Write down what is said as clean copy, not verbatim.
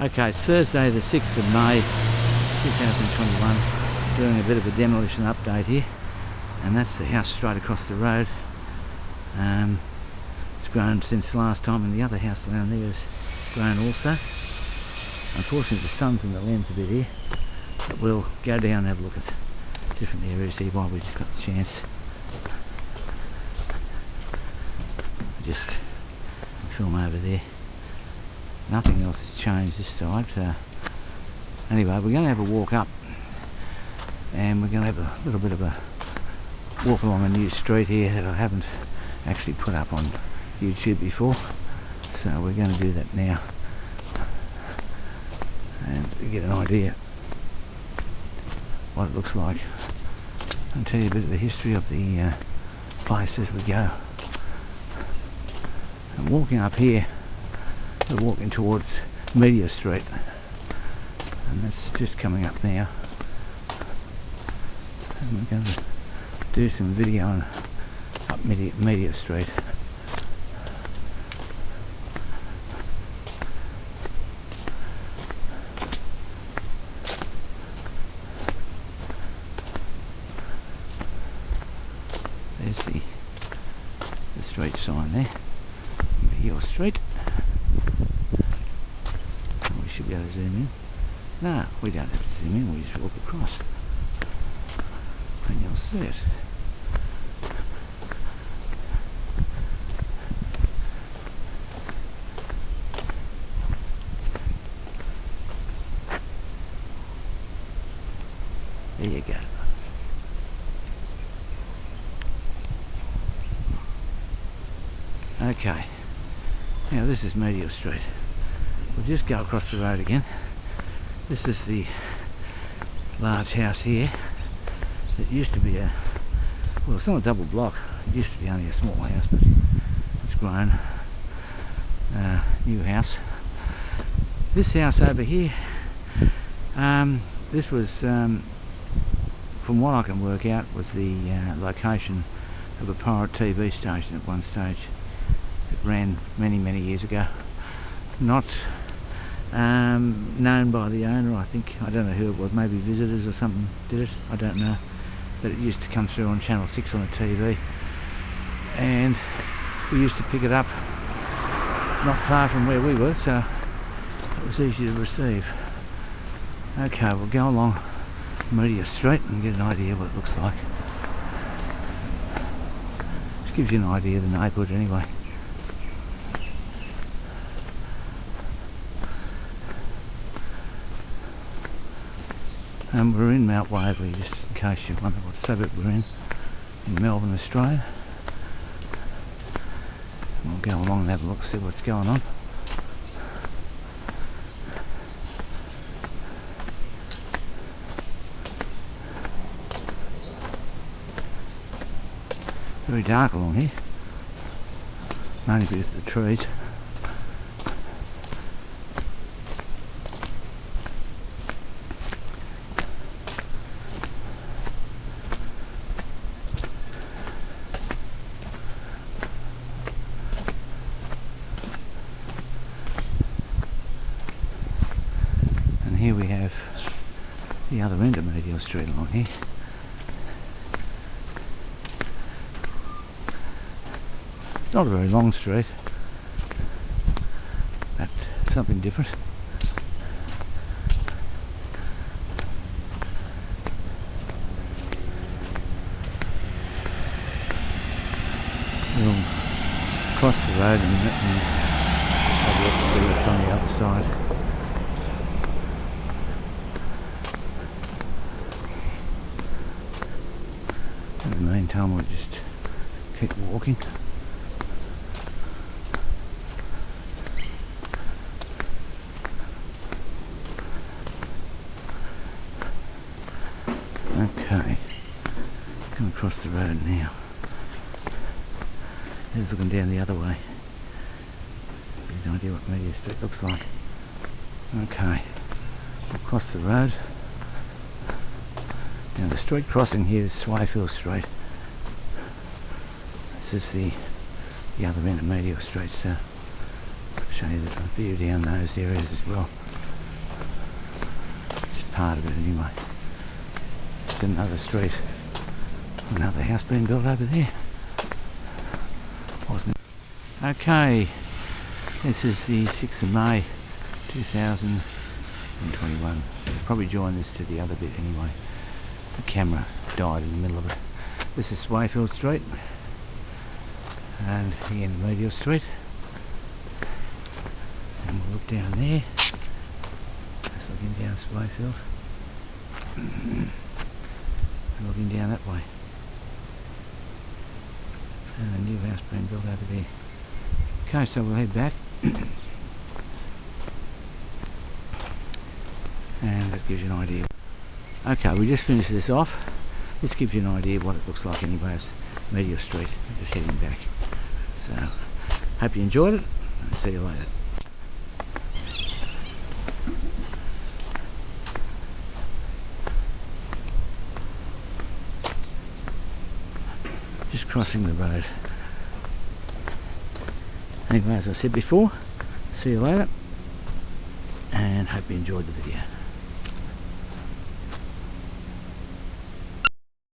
Okay, it's Thursday the 6th of May 2021, doing a bit of a demolition update here, and that's the house straight across the road. It's grown since last time, and the other house down there has grown also. Unfortunately the sun's in the lens a bit here, but we'll go down and have a look at different areas here while we've got the chance. Just film over there. Nothing else has changed this side. Anyway, we're going to have a walk up, and we're going to have a little bit of a walk along a new street here that I haven't actually put up on YouTube before, so we're going to do that now and get an idea what it looks like and tell you a bit of the history of the place as we go. And walking up here, we're walking towards Meteor Street, and that's just coming up now, and we're going to do some video on up Meteor Street. There's the street sign there, Meteor Street. We should be able to zoom in. No, we don't have to zoom in, we just walk across and you'll see it. There you go. Okay, now this is Meteor Street. We'll just go across the road again. This is the large house here. It used to be a, well, it's not a double block. It used to be only a small house, but it's grown. New house. This house over here, this was, from what I can work out, was the location of a pirate TV station at one stage. It ran many years ago. Not known by the owner, I think. I don't know who it was, maybe visitors or something did it, I don't know. But it used to come through on Channel 6 on the TV, and we used to pick it up not far from where we were, so it was easy to receive. Okay, we'll go along Meteor Street and get an idea what it looks like. Just gives you an idea of the neighbourhood anyway. We're in Mount Waverley, just in case you wonder what suburb we're in Melbourne, Australia. We'll go along and have a look, see what's going on. Very dark along here, mainly because of the trees. Here we have the other end of Meteor Street along here. It's not a very long street, but something different. We'll cross the road and have a look and see what's on the other side. In the meantime, we'll just keep walking. Okay, come across the road now. Here's looking down the other way. Get an idea what Meteor Street looks like. Okay, we'll cross the road. Now the street crossing here is Swayfield Street. This is the other end of Meteor Street, so I'll show you the view down those areas as well. part of it anyway. It's another street, another house being built over there. Wasn't it? Okay, this is the 6th of May 2021. I'll probably join this to the other bit anyway. The camera died in the middle of it. This is Swayfield Street and the end of Meteor Street, and we'll look down there. Just looking down Swayfield and looking down that way, and a new house being built over there. Okay, so we'll head back and that gives you an idea. Okay, we just finished this off. This gives you an idea of what it looks like anyway. It's Meteor Street. Just heading back. So, hope you enjoyed it. See you later. Just crossing the road. Anyway, as I said before, see you later, and hope you enjoyed the video.